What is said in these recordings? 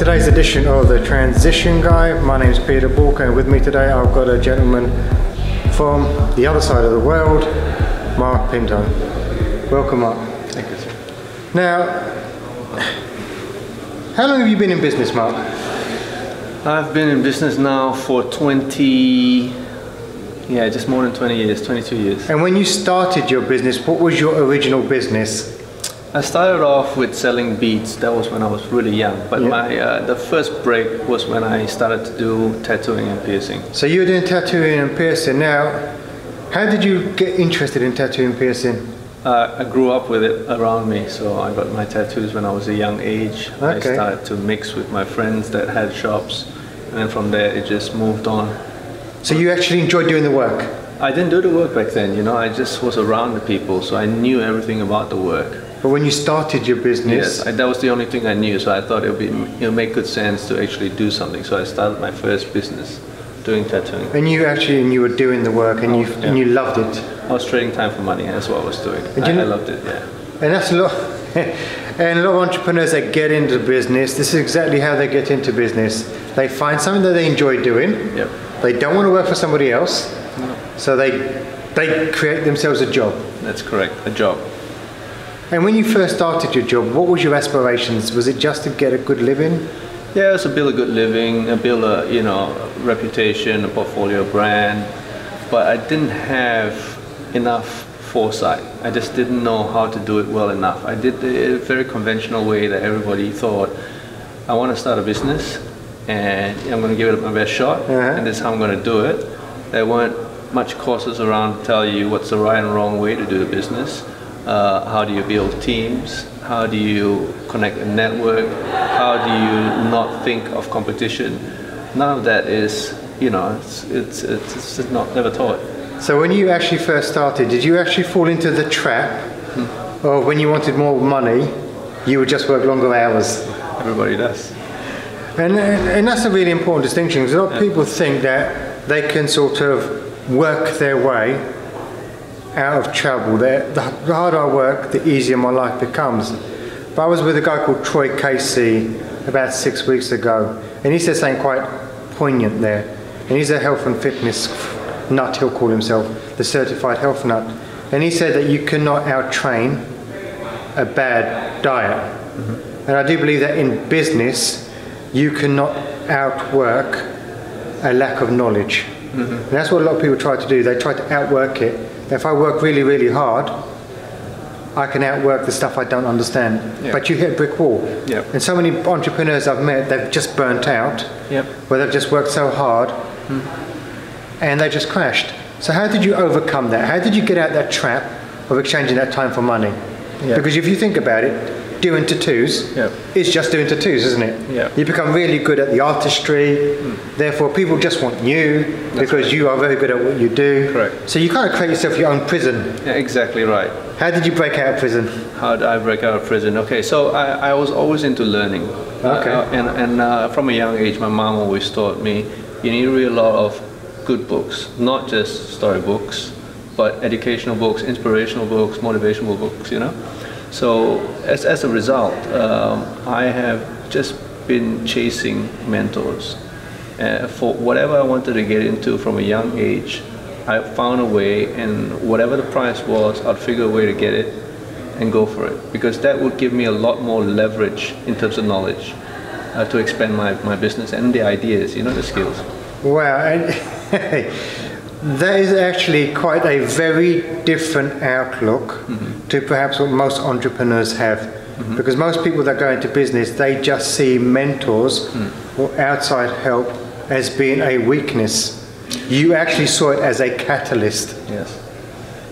today's edition of The Transition Guy. My name is Peter Boolkah, and with me today I've got a gentleman from the other side of the world, Marc Pinto. Welcome, Marc. Thank you, sir. Now, how long have you been in business, Marc? I've been in business now for just more than 20 years, 22 years. And when you started your business, what was your original business? I started off with selling beads. That was when I was really young. But the first break was when I started to do tattooing and piercing. So you were doing tattooing and piercing. Now, how did you get interested in tattooing and piercing? I grew up with it around me, so I got my tattoos when I was a young age. Okay. I started to mix with my friends that had shops, and then from there it just moved on. So you actually enjoyed doing the work? I didn't do the work back then, you know, I just was around the people, so I knew everything about the work. But when you started your business? Yes, that was the only thing I knew, so I thought it would make good sense to actually do something. So I started my first business doing tattooing. And you were doing the work and you loved it? I was trading time for money, that's what I was doing. I loved it, yeah. And that's a lot. And a lot of entrepreneurs that get into business, this is exactly how they get into business. They find something that they enjoy doing. Yep. They don't want to work for somebody else. No. So they create themselves a job. That's correct, a job. And when you first started your job, what was your aspirations? Was it just to get a good living? Yeah, it was to build a good living, build a reputation, a portfolio brand. But I didn't have enough foresight. I just didn't know how to do it well enough. I did the very conventional way that everybody thought, I want to start a business and I'm going to give it my best shot, and this is how I'm going to do it. There weren't much courses around to tell you what's the right and wrong way to do a business. How do you build teams? How do you connect a network? How do you not think of competition? None of that is, it's not never taught. So when you actually first started, did you actually fall into the trap of when you wanted more money, you would just work longer hours? Everybody does. And that's a really important distinction, because a lot of people think that they can sort of work their way out of trouble. The harder I work, the easier my life becomes. But I was with a guy called Troy Casey about 6 weeks ago, and he said something quite poignant there. And he's a health and fitness nut, he'll call himself, the certified health nut. And he said that you cannot out-train a bad diet. And I do believe that in business, you cannot outwork a lack of knowledge. And that's what a lot of people try to do. They try to outwork it. If I work really, really hard, I can outwork the stuff I don't understand. Yep. But you hit a brick wall. Yep. And so many entrepreneurs I've met, they've just burnt out, where they've just worked so hard, and they just crashed. So how did you overcome that? How did you get out that trap of exchanging that time for money? Yep. Because if you think about it, doing tattoos is just doing tattoos, isn't it? Yep. You become really good at the artistry, therefore people just want you because you are very good at what you do. Correct. So you kind of create yourself your own prison. Yeah, exactly right. How did you break out of prison? How did I break out of prison? Okay, so I was always into learning. Okay. And from a young age, my mom always taught me, you need to read a lot of good books, not just storybooks, but educational books, inspirational books, motivational books, So as a result, I have just been chasing mentors. For whatever I wanted to get into from a young age, I found a way, and whatever the price was, I'd figure a way to get it and go for it. Because that would give me a lot more leverage in terms of knowledge to expand my business and the ideas, the skills. Wow. That is actually quite a very different outlook to perhaps what most entrepreneurs have. Because most people that go into business, they just see mentors or outside help as being a weakness. You actually saw it as a catalyst.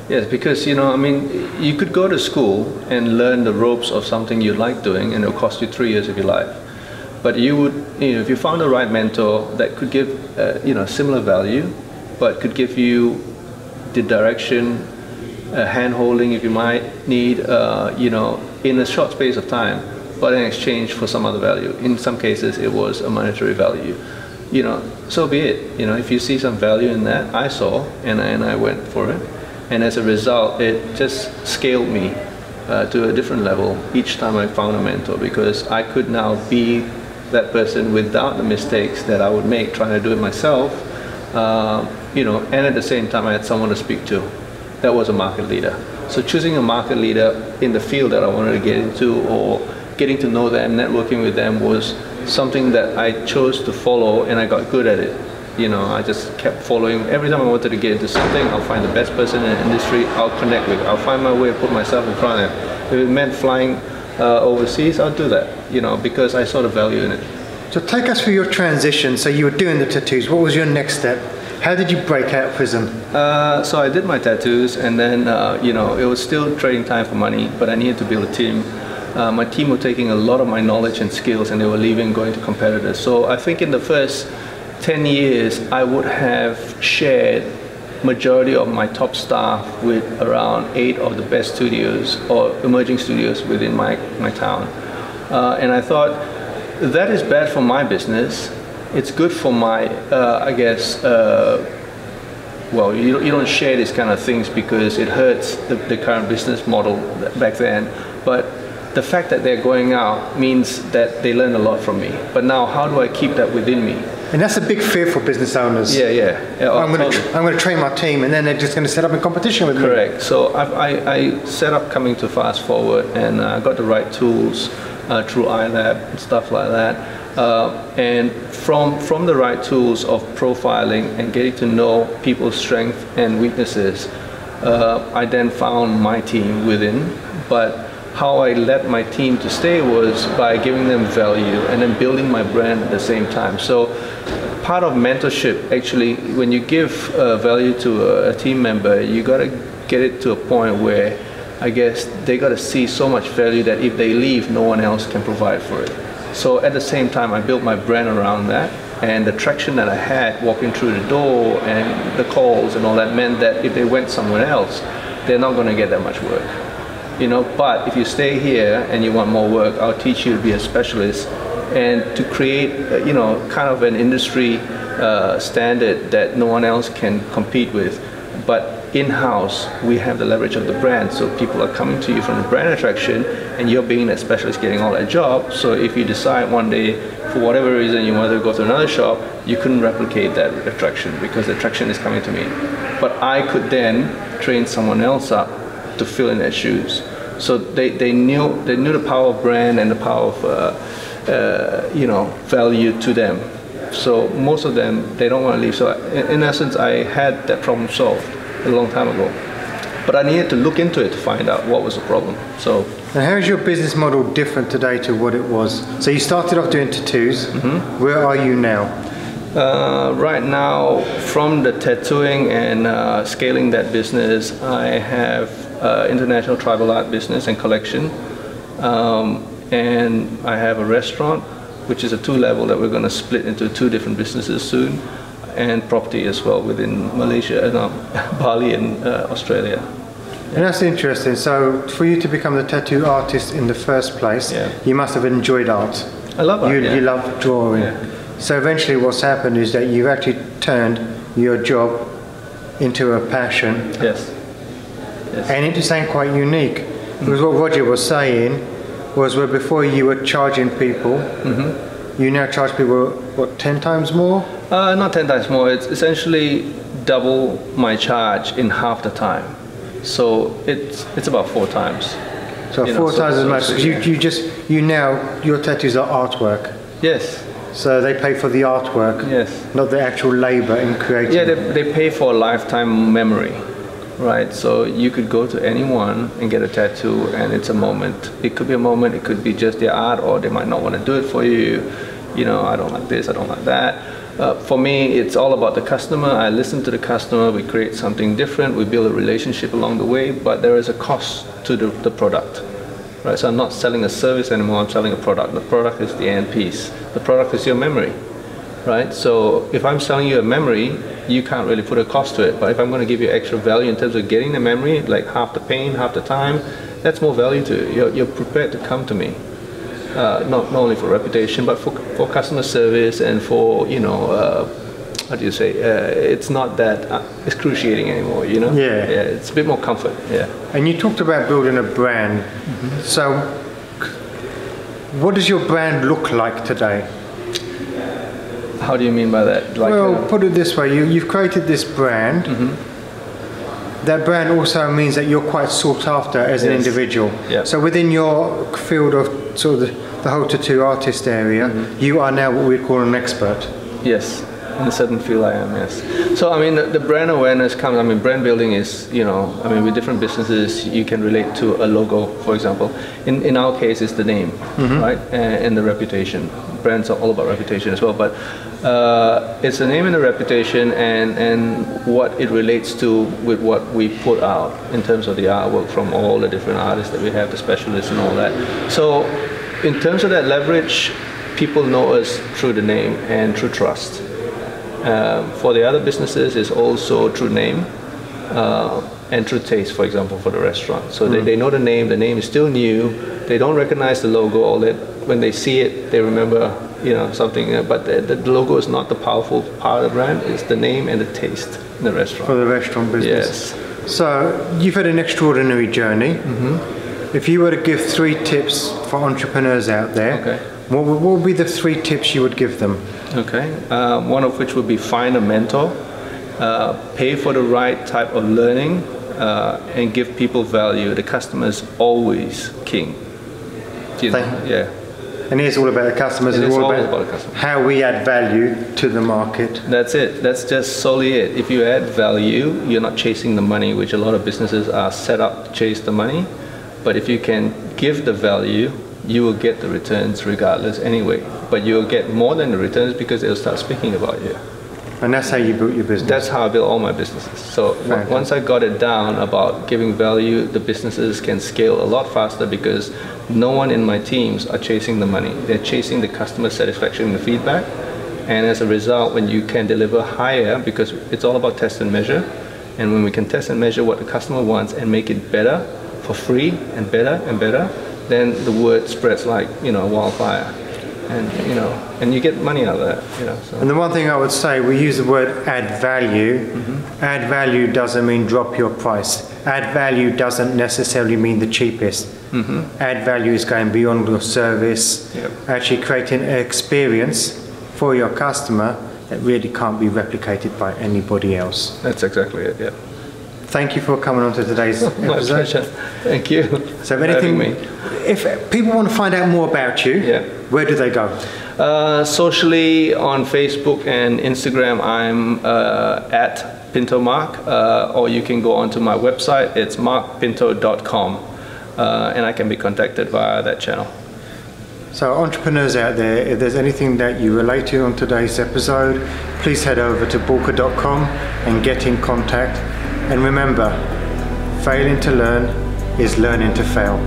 Yes, because you could go to school and learn the ropes of something you like doing, and it'll cost you 3 years of your life. But you would, if you found the right mentor that could give similar value, but could give you the direction, hand-holding if you might need, in a short space of time, but in exchange for some other value. In some cases, it was a monetary value. So be it. If you see some value in that, I saw, and I went for it. And as a result, it just scaled me to a different level each time I found a mentor, because I could now be that person without the mistakes that I would make trying to do it myself. You know, and at the same time I had someone to speak to that was a market leader. So choosing a market leader in the field that I wanted to get into, or getting to know them, networking with them, was something that I chose to follow, and I got good at it. You know, I just kept following. Every time I wanted to get into something, I'll find the best person in the industry, I'll connect with, I'll find my way, put myself in front of them. If it meant flying overseas, I'll do that, you know, because I saw the value in it. So take us through your transition. So you were doing the tattoos. What was your next step? How did you break out of prison? So I did my tattoos, and then, you know, it was still trading time for money, but I needed to build a team. My team were taking a lot of my knowledge and skills, and they were leaving, going to competitors. So I think in the first 10 years, I would have shared majority of my top staff with around 8 of the best studios or emerging studios within my town. And I thought, that is bad for my business. It's good for my, I guess, well, you don't share these kind of things because it hurts the current business model back then. But the fact that they're going out means that they learn a lot from me. But now, how do I keep that within me? And that's a big fear for business owners. Yeah. I'm going to train my team, and then they're just going to set up in competition with me. Correct. So I set up coming to Fast Forward, and I got the right tools through iLab and stuff like that. And from the right tools of profiling and getting to know people's strengths and weaknesses, I then found my team within. But how I led my team to stay was by giving them value and then building my brand at the same time. So part of mentorship, actually, when you give value to a team member, you got to get it to a point where I guess they got to see so much value that if they leave, no one else can provide for it. So at the same time, I built my brand around that, and the traction that I had walking through the door and the calls and all that meant that if they went somewhere else, they're not going to get that much work. You know, but if you stay here and you want more work, I'll teach you to be a specialist and to create, you know, kind of an industry standard that no one else can compete with. But in-house, we have the leverage of the brand, so people are coming to you from the brand attraction, and you're being that specialist getting all that job. So if you decide one day, for whatever reason, you want to go to another shop, you couldn't replicate that attraction because the attraction is coming to me. But I could then train someone else up to fill in their shoes. So they knew the power of brand and the power of you know, value to them. So most of them, they don't want to leave. So in essence, I had that problem solved a long time ago. But I needed to look into it to find out what was the problem. So. And how is your business model different today to what it was? So you started off doing tattoos. Mm-hmm. Where are you now? Right now, from the tattooing and scaling that business, I have international tribal art business and collection. And I have a restaurant, which is a 2-level that we're going to split into 2 different businesses soon. And property as well within Malaysia, Bali and Australia. And that's interesting. So for you to become the tattoo artist in the first place, you must have enjoyed art. I love art. You love drawing. Yeah. So eventually what's happened is that you've actually turned your job into a passion. Yes. And it is something quite unique. Because what Roger was saying was where before you were charging people, you now charge people, what, 10 times more? Not 10 times more. It's essentially double my charge in half the time. So it's about 4 times. So 4 times as much. You now, your tattoos are artwork. Yes. So they pay for the artwork. Yes. Not the actual labor in creating. Yeah, they pay for a lifetime memory. Right, so you could go to anyone and get a tattoo, and it's a moment. It could be a moment, it could be just their art, or they might not want to do it for you. You know, I don't like this, I don't like that. For me, it's all about the customer. I listen to the customer, we create something different, we build a relationship along the way, but there is a cost to the product. Right, so I'm not selling a service anymore, I'm selling a product. The product is the end piece. The product is your memory. Right, so if I'm selling you a memory, you can't really put a cost to it. But if I'm going to give you extra value in terms of getting the memory, like half the pain, half the time, that's more value to it. You're prepared to come to me, not only for reputation, but for customer service and for, you know, how do you say? It's not that excruciating anymore. You know. Yeah. It's a bit more comfort. Yeah. And you talked about building a brand. So, what does your brand look like today? How do you mean by that? Like, well, put it this way, you've created this brand. That brand also means that you're quite sought after as an individual. Yeah. So within your field of sort of the whole tattoo artist area, you are now what we'd call an expert. Yes. In a certain field I am, yes. So I mean the brand awareness comes, I mean brand building is, you know, I mean with different businesses you can relate to a logo, for example. In our case it's the name, right? And the reputation. Brands are all about reputation as well, but it's the name and the reputation and what it relates to with what we put out in terms of the artwork from all the different artists that we have, the specialists and all that. So in terms of that leverage, people know us through the name and through trust. For the other businesses, it's also through name and through taste, for example, for the restaurant. So they know the name is still new, they don't recognize the logo, all that. When they see it, they remember, you know, something, but the logo is not the powerful part of the brand, it's the name and the taste in the restaurant. For the restaurant business. Yes. So, you've had an extraordinary journey. If you were to give 3 tips for entrepreneurs out there, what would be the 3 tips you would give them? Okay, one of which would be find a mentor, pay for the right type of learning, and give people value. The customer is always king. You know? Yeah. And it's all about the customers. It's all about the customer. How we add value to the market. That's it. That's just solely it. If you add value, you're not chasing the money, which a lot of businesses are set up to chase the money. But if you can give the value, you will get the returns regardless anyway. But you'll get more than the returns because they'll start speaking about you. And that's how you built your business? That's how I built all my businesses. So once I got it down about giving value, the businesses can scale a lot faster because no one in my teams are chasing the money. They're chasing the customer satisfaction and the feedback. And as a result, when you can deliver higher, because it's all about test and measure, and when we can test and measure what the customer wants and make it better for free and better, then the word spreads like, you know, wildfire. And you know, and you get money out of that, you know. So. And the one thing I would say, we use the word add value. Add value doesn't mean drop your price. Add value doesn't necessarily mean the cheapest. Add value is going beyond your service, actually creating an experience for your customer that really can't be replicated by anybody else. That's exactly it. Yeah. Thank you for coming on to today's episode. My pleasure. Thank you. So if people want to find out more about you, where do they go? Socially on Facebook and Instagram, I'm at Pinto Marc, or you can go onto my website. It's marcpinto.com, and I can be contacted via that channel. So entrepreneurs out there, if there's anything that you relate to on today's episode, please head over to boolkah.com and get in contact. And remember, failing to learn is learning to fail.